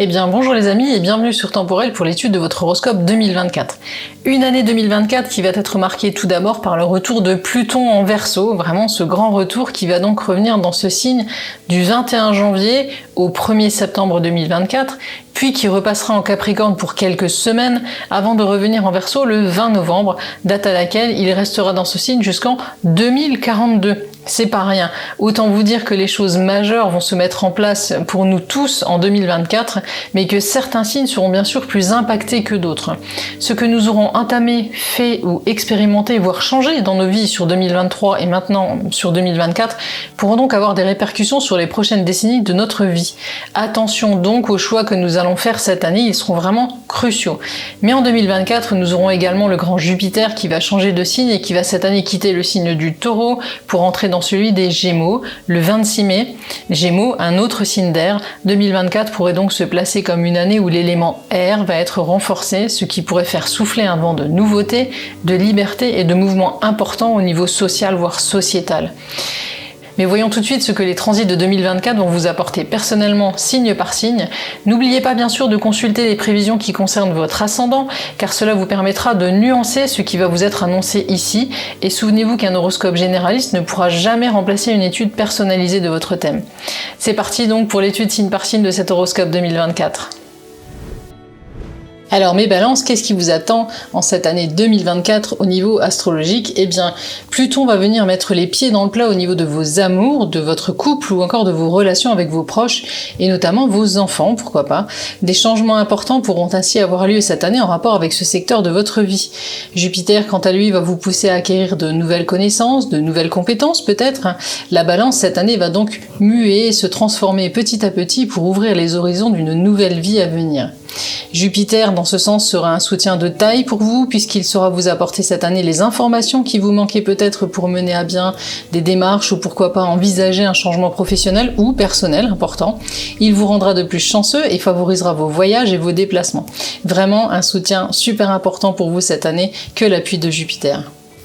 Eh bien bonjour les amis et bienvenue sur Temporel pour l'étude de votre horoscope 2024. Une année 2024 qui va être marquée tout d'abord par le retour de Pluton en Verseau, vraiment ce grand retour qui va donc revenir dans ce signe du 21 janvier au 1er septembre 2024, puis qui repassera en Capricorne pour quelques semaines avant de revenir en Verseau le 20 novembre, date à laquelle il restera dans ce signe jusqu'en 2042. C'est pas rien. Autant vous dire que les choses majeures vont se mettre en place pour nous tous en 2024, mais que certains signes seront bien sûr plus impactés que d'autres. Ce que nous aurons entamé, fait ou expérimenté, voire changé dans nos vies sur 2023 et maintenant sur 2024, pourront donc avoir des répercussions sur les prochaines décennies de notre vie. Attention donc aux choix que nous allons faire cette année, ils seront vraiment cruciaux. Mais en 2024, nous aurons également le grand Jupiter qui va changer de signe et qui va cette année quitter le signe du Taureau pour entrer dans celui des Gémeaux le 26 mai. Gémeaux, un autre signe d'air. 2024 pourrait donc se placer comme une année où l'élément air va être renforcé, ce qui pourrait faire souffler un vent de nouveauté, de liberté et de mouvements importants au niveau social voire sociétal. Mais voyons tout de suite ce que les transits de 2024 vont vous apporter personnellement, signe par signe. N'oubliez pas bien sûr de consulter les prévisions qui concernent votre ascendant, car cela vous permettra de nuancer ce qui va vous être annoncé ici. Et souvenez-vous qu'un horoscope généraliste ne pourra jamais remplacer une étude personnalisée de votre thème. C'est parti donc pour l'étude signe par signe de cet horoscope 2024. Alors mes balances, qu'est-ce qui vous attend en cette année 2024 au niveau astrologique ? Eh bien, Pluton va venir mettre les pieds dans le plat au niveau de vos amours, de votre couple ou encore de vos relations avec vos proches et notamment vos enfants, pourquoi pas. Des changements importants pourront ainsi avoir lieu cette année en rapport avec ce secteur de votre vie. Jupiter, quant à lui, va vous pousser à acquérir de nouvelles connaissances, de nouvelles compétences peut-être. La balance cette année va donc muer et se transformer petit à petit pour ouvrir les horizons d'une nouvelle vie à venir. Jupiter, dans ce sens, sera un soutien de taille pour vous, puisqu'il saura vous apporter cette année les informations qui vous manquaient peut-être pour mener à bien des démarches ou pourquoi pas envisager un changement professionnel ou personnel important. Il vous rendra de plus chanceux et favorisera vos voyages et vos déplacements. Vraiment un soutien super important pour vous cette année que l'appui de Jupiter.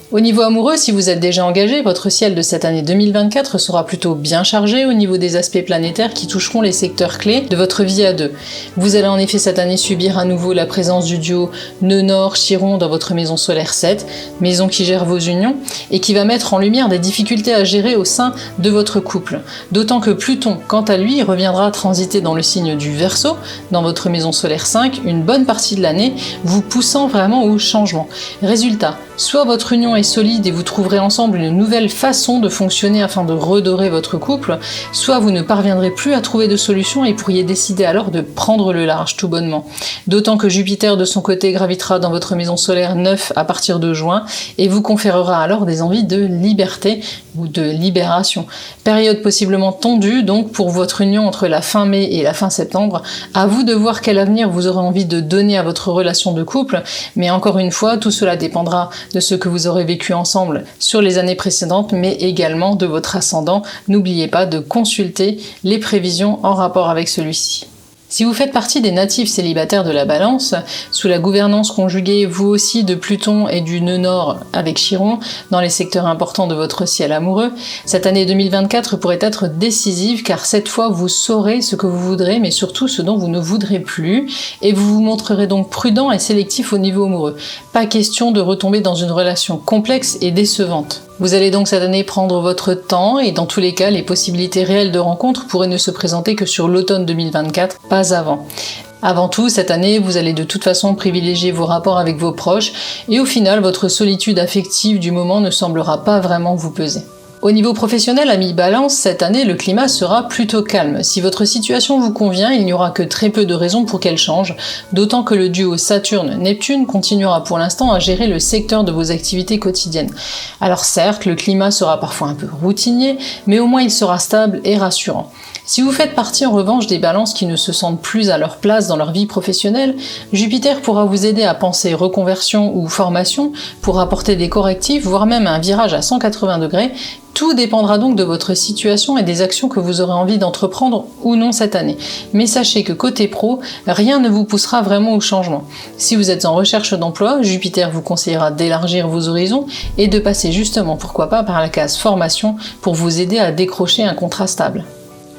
Au niveau amoureux, si vous êtes déjà engagé, votre ciel de cette année 2024 sera plutôt bien chargé au niveau des aspects planétaires qui toucheront les secteurs clés de votre vie à deux. Vous allez en effet cette année subir à nouveau la présence du duo Nœud Nord-Chiron dans votre maison solaire 7, maison qui gère vos unions, et qui va mettre en lumière des difficultés à gérer au sein de votre couple. D'autant que Pluton, quant à lui, reviendra transiter dans le signe du Verseau, dans votre maison solaire 5, une bonne partie de l'année, vous poussant vraiment au changement. Résultat, soit votre union est solide et vous trouverez ensemble une nouvelle façon de fonctionner afin de redorer votre couple, soit vous ne parviendrez plus à trouver de solution et pourriez décider alors de prendre le large tout bonnement. D'autant que Jupiter de son côté gravitera dans votre maison solaire 9 à partir de juin et vous conférera alors des envies de liberté ou de libération. Période possiblement tendue donc pour votre union entre la fin mai et la fin septembre. À vous de voir quel avenir vous aurez envie de donner à votre relation de couple, mais encore une fois, tout cela dépendra de ce que vous aurez vécu ensemble sur les années précédentes, mais également de votre ascendant. N'oubliez pas de consulter les prévisions en rapport avec celui-ci. Si vous faites partie des natifs célibataires de la Balance, sous la gouvernance conjuguée vous aussi de Pluton et du nœud Nord avec Chiron dans les secteurs importants de votre ciel amoureux, cette année 2024 pourrait être décisive car cette fois vous saurez ce que vous voudrez mais surtout ce dont vous ne voudrez plus et vous vous montrerez donc prudent et sélectif au niveau amoureux. Pas question de retomber dans une relation complexe et décevante. Vous allez donc cette année prendre votre temps et dans tous les cas, les possibilités réelles de rencontre pourraient ne se présenter que sur l'automne 2024, pas avant. Avant tout, cette année, vous allez de toute façon privilégier vos rapports avec vos proches et au final, votre solitude affective du moment ne semblera pas vraiment vous peser. Au niveau professionnel, amis Balance, cette année, le climat sera plutôt calme. Si votre situation vous convient, il n'y aura que très peu de raisons pour qu'elle change, d'autant que le duo Saturne-Neptune continuera pour l'instant à gérer le secteur de vos activités quotidiennes. Alors certes, le climat sera parfois un peu routinier, mais au moins il sera stable et rassurant. Si vous faites partie en revanche des balances qui ne se sentent plus à leur place dans leur vie professionnelle, Jupiter pourra vous aider à penser reconversion ou formation pour apporter des correctifs, voire même un virage à 180 degrés. Tout dépendra donc de votre situation et des actions que vous aurez envie d'entreprendre ou non cette année. Mais sachez que côté pro, rien ne vous poussera vraiment au changement. Si vous êtes en recherche d'emploi, Jupiter vous conseillera d'élargir vos horizons et de passer justement, pourquoi pas, par la case formation pour vous aider à décrocher un contrat stable.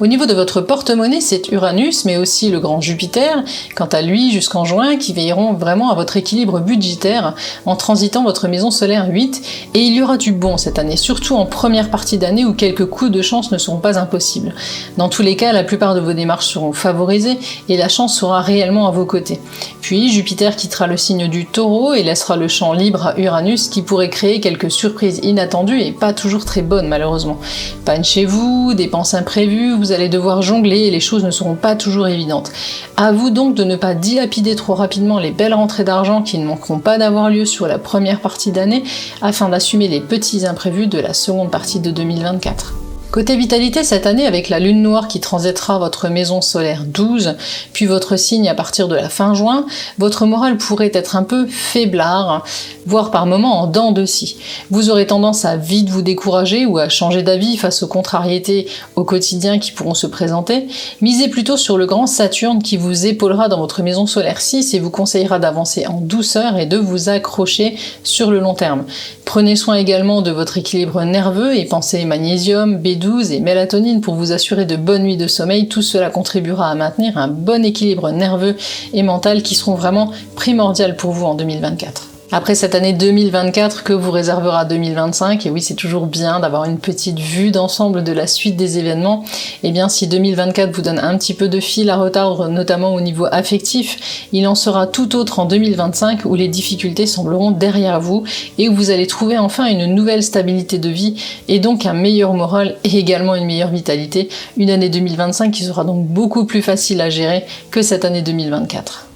Au niveau de votre porte-monnaie, c'est Uranus, mais aussi le grand Jupiter, quant à lui jusqu'en juin, qui veilleront vraiment à votre équilibre budgétaire en transitant votre maison solaire 8, et il y aura du bon cette année, surtout en première partie d'année où quelques coups de chance ne seront pas impossibles. Dans tous les cas, la plupart de vos démarches seront favorisées et la chance sera réellement à vos côtés. Puis Jupiter quittera le signe du Taureau et laissera le champ libre à Uranus qui pourrait créer quelques surprises inattendues et pas toujours très bonnes malheureusement. Panne chez vous, dépenses imprévues, vous allez devoir jongler et les choses ne seront pas toujours évidentes. À vous donc de ne pas dilapider trop rapidement les belles rentrées d'argent qui ne manqueront pas d'avoir lieu sur la première partie d'année afin d'assumer les petits imprévus de la seconde partie de 2024. Côté vitalité, cette année, avec la lune noire qui transitera votre maison solaire 12, puis votre signe à partir de la fin juin, votre morale pourrait être un peu faiblard, voire par moments en dents de scie. Vous aurez tendance à vite vous décourager ou à changer d'avis face aux contrariétés au quotidien qui pourront se présenter. Misez plutôt sur le grand Saturne qui vous épaulera dans votre maison solaire 6 et vous conseillera d'avancer en douceur et de vous accrocher sur le long terme. Prenez soin également de votre équilibre nerveux et pensez magnésium, B12 et mélatonine pour vous assurer de bonnes nuits de sommeil. Tout cela contribuera à maintenir un bon équilibre nerveux et mental qui seront vraiment primordiales pour vous en 2024. Après cette année 2024 que vous réservera 2025, et oui c'est toujours bien d'avoir une petite vue d'ensemble de la suite des événements, et bien si 2024 vous donne un petit peu de fil à retordre, notamment au niveau affectif, il en sera tout autre en 2025 où les difficultés sembleront derrière vous et où vous allez trouver enfin une nouvelle stabilité de vie et donc un meilleur moral et également une meilleure vitalité. Une année 2025 qui sera donc beaucoup plus facile à gérer que cette année 2024.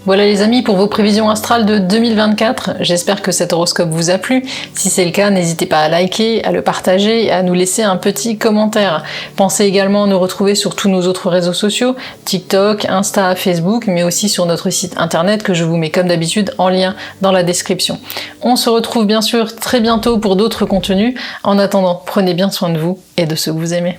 Voilà les amis pour vos prévisions astrales de 2024, j'espère que cet horoscope vous a plu. Si c'est le cas, n'hésitez pas à liker, à le partager et à nous laisser un petit commentaire. Pensez également à nous retrouver sur tous nos autres réseaux sociaux, TikTok, Insta, Facebook, mais aussi sur notre site internet que je vous mets comme d'habitude en lien dans la description. On se retrouve bien sûr très bientôt pour d'autres contenus. En attendant, prenez bien soin de vous et de ceux que vous aimez.